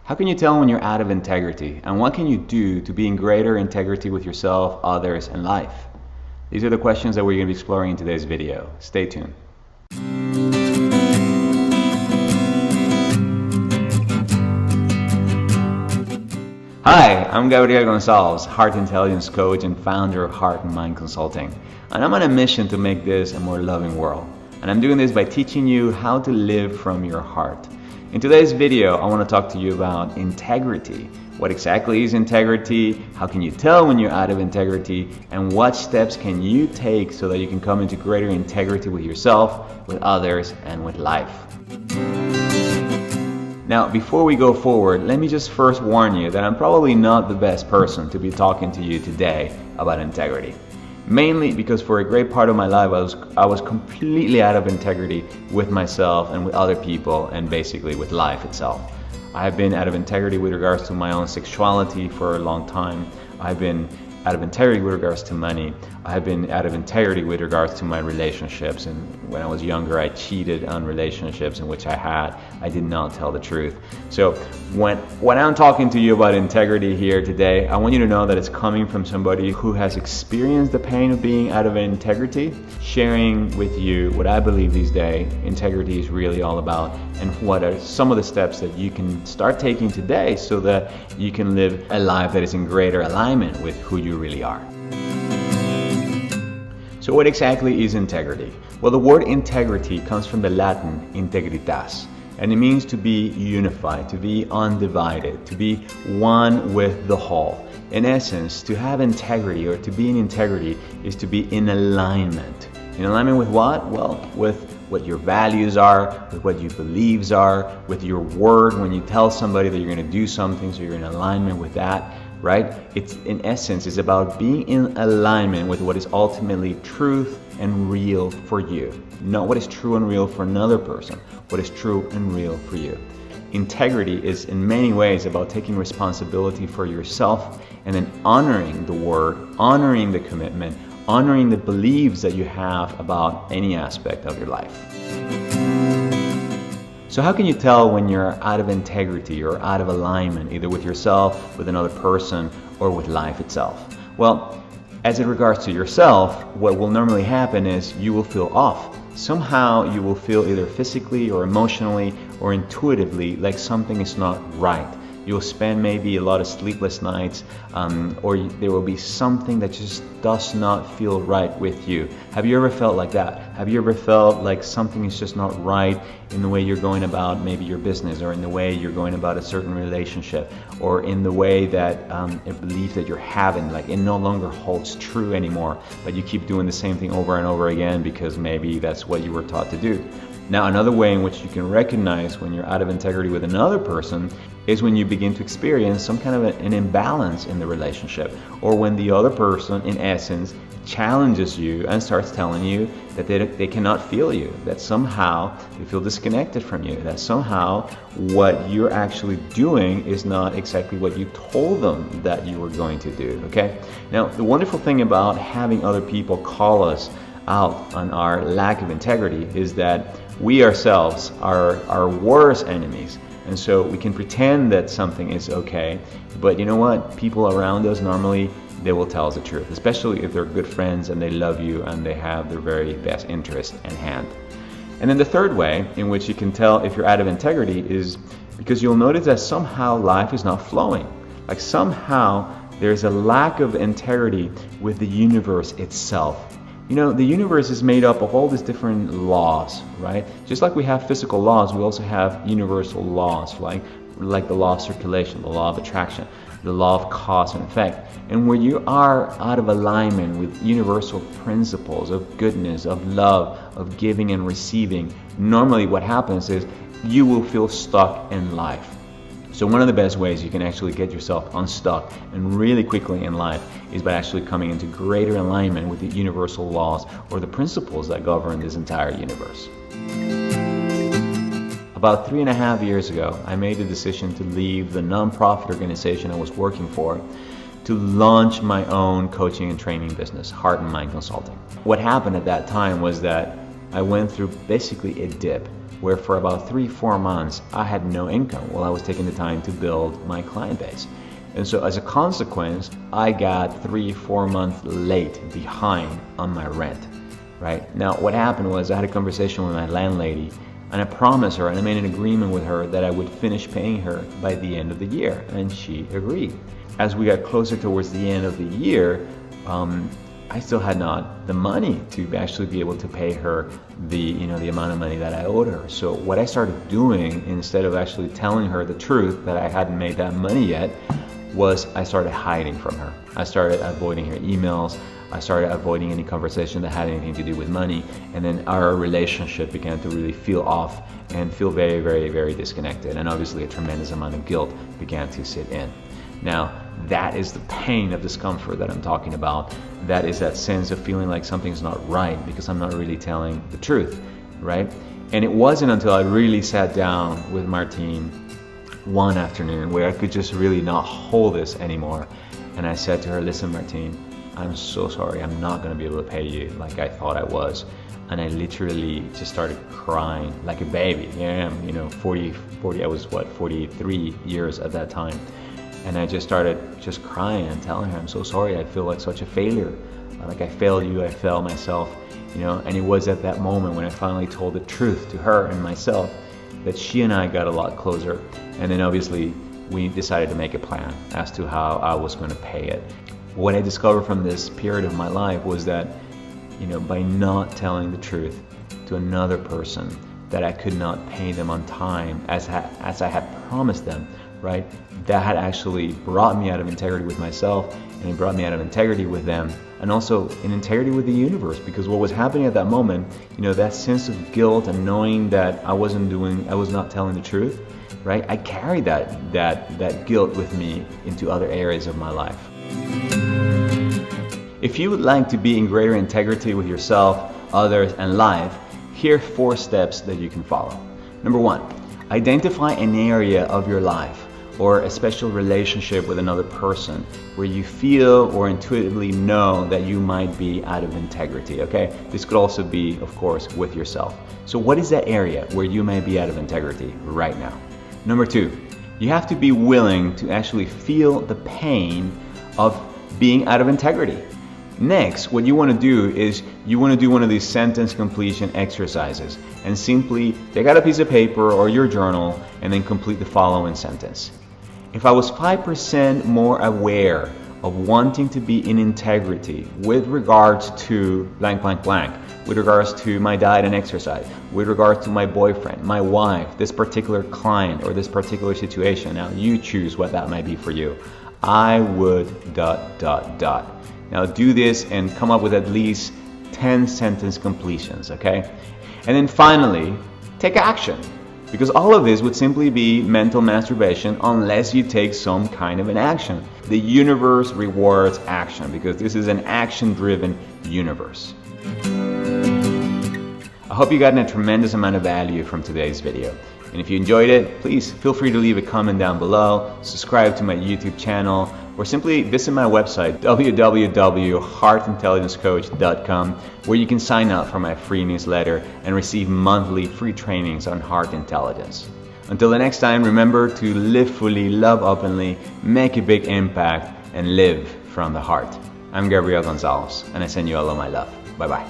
How can you tell when you're out of integrity? And what can you do to be in greater integrity with yourself, others, and life? These are the questions that we're going to be exploring in today's video. Stay tuned. Hi, I'm Gabriel Gonsalves, Heart Intelligence Coach and founder of Heart and Mind Consulting. And I'm on a mission to make this a more loving world. And I'm doing this by teaching you how to live from your heart. In today's video, I want to talk to you about integrity. What exactly is integrity? How can you tell when you're out of integrity? And what steps can you take so that you can come into greater integrity with yourself, with others, and with life? Now, before we go forward, let me just first warn you that I'm probably not the best person to be talking to you today about integrity. Mainly because for a great part of my life, I was completely out of integrity with myself and with other people and basically with life itself. I have been out of integrity with regards to my own sexuality for a long time. I've been out of integrity with regards to money. I have been out of integrity with regards to my relationships, and when I was younger I cheated on relationships in which I did not tell the truth. So when I'm talking to you about integrity here today, I want you to know that it's coming from somebody who has experienced the pain of being out of integrity, sharing with you what I believe these days integrity is really all about, and what are some of the steps that you can start taking today so that you can live a life that is in greater alignment with who you really are. So what exactly is integrity? Well, the word integrity comes from the Latin integritas, and it means to be unified, to be undivided, to be one with the whole. In essence, to have integrity or to be in integrity is to be in alignment. In alignment with what? Well, with what your values are, with what your beliefs are, with your word when you tell somebody that you're going to do something, so you're in alignment with that. Right? It's in essence is about being in alignment with what is ultimately truth and real for you. Not what is true and real for another person, what is true and real for you. Integrity is in many ways about taking responsibility for yourself and then honoring the word, honoring the commitment, honoring the beliefs that you have about any aspect of your life. So how can you tell when you're out of integrity or out of alignment, either with yourself, with another person, or with life itself? Well, as it regards to yourself, what will normally happen is you will feel off. Somehow you will feel either physically or emotionally or intuitively like something is not right. You'll spend maybe a lot of sleepless nights, or there will be something that just does not feel right with you. Have you ever felt like that? Have you ever felt like something is just not right in the way you're going about maybe your business, or in the way you're going about a certain relationship, or in the way that a belief that you're having, like it no longer holds true anymore, but you keep doing the same thing over and over again because maybe that's what you were taught to do? Now, another way in which you can recognize when you're out of integrity with another person is when you begin to experience some kind of an imbalance in the relationship, or when the other person, in essence, challenges you and starts telling you that they cannot feel you, that somehow they feel disconnected from you, that somehow what you're actually doing is not exactly what you told them that you were going to do, okay? Now, the wonderful thing about having other people call us out on our lack of integrity is that we ourselves are our worst enemies. And so we can pretend that something is okay, but you know what? People around us normally, they will tell us the truth, especially if they're good friends and they love you and they have their very best interest in hand. And then the third way in which you can tell if you're out of integrity is because you'll notice that somehow life is not flowing. Like somehow there's a lack of integrity with the universe itself. You know, the universe is made up of all these different laws, right? Just like we have physical laws, we also have universal laws, like the law of circulation, the law of attraction, the law of cause and effect. And when you are out of alignment with universal principles of goodness, of love, of giving and receiving, normally what happens is you will feel stuck in life. So one of the best ways you can actually get yourself unstuck and really quickly in life is by actually coming into greater alignment with the universal laws or the principles that govern this entire universe. About 3.5 years ago, I made the decision to leave the nonprofit organization I was working for to launch my own coaching and training business, Heart and Mind Consulting. What happened at that time was that I went through basically a dip. where for about 3-4 months I had no income while I was taking the time to build my client base. And so as a consequence, I got 3-4 months late behind on my rent. Right? Now what happened was I had a conversation with my landlady, and I promised her and I made an agreement with her that I would finish paying her by the end of the year, and she agreed. As we got closer towards the end of the year, I still had not the money to actually be able to pay her the amount of money that I owed her. So what I started doing, instead of actually telling her the truth that I hadn't made that money yet, was I started hiding from her. I started avoiding her emails. I started avoiding any conversation that had anything to do with money, and then our relationship began to really feel off and feel very, very, very disconnected. And obviously a tremendous amount of guilt began to sit in. Now, that is the pain of discomfort that I'm talking about. That is that sense of feeling like something's not right because I'm not really telling the truth, right? And it wasn't until I really sat down with Martine one afternoon where I could just really not hold this anymore. And I said to her, listen, Martine, I'm so sorry, I'm not going to be able to pay you like I thought I was. And I literally just started crying like a baby. Yeah, I 43 years at that time. And I just started crying and telling her, I'm so sorry, I feel like such a failure. Like I failed you, I failed myself, and it was at that moment when I finally told the truth to her and myself that she and I got a lot closer. And then obviously we decided to make a plan as to how I was going to pay it. What I discovered from this period of my life was that, by not telling the truth to another person that I could not pay them on time as I had promised them, right? That had actually brought me out of integrity with myself, and it brought me out of integrity with them, and also in integrity with the universe, because what was happening at that moment, that sense of guilt and knowing that I was not telling the truth, right? I carried that guilt with me into other areas of my life. If you would like to be in greater integrity with yourself, others, and life, here are 4 steps that you can follow. Number 1, identify an area of your life or a special relationship with another person where you feel or intuitively know that you might be out of integrity, okay? This could also be, of course, with yourself. So what is that area where you may be out of integrity right now? Number 2, you have to be willing to actually feel the pain of being out of integrity. Next, what you want to do is you want to do one of these sentence completion exercises and simply take out a piece of paper or your journal and then complete the following sentence. If I was 5% more aware of wanting to be in integrity with regards to blank, blank, blank, with regards to my diet and exercise, with regards to my boyfriend, my wife, this particular client, or this particular situation, now you choose what that might be for you, I would ... Now do this and come up with at least 10 sentence completions, okay? And then finally, take action. Because all of this would simply be mental masturbation unless you take some kind of an action. The universe rewards action because this is an action-driven universe. I hope you gotten a tremendous amount of value from today's video. And if you enjoyed it, please feel free to leave a comment down below, subscribe to my YouTube channel, or simply visit my website, www.heartintelligencecoach.com, where you can sign up for my free newsletter and receive monthly free trainings on heart intelligence. Until the next time, remember to live fully, love openly, make a big impact, and live from the heart. I'm Gabriel Gonsalves, and I send you all of my love. Bye-bye.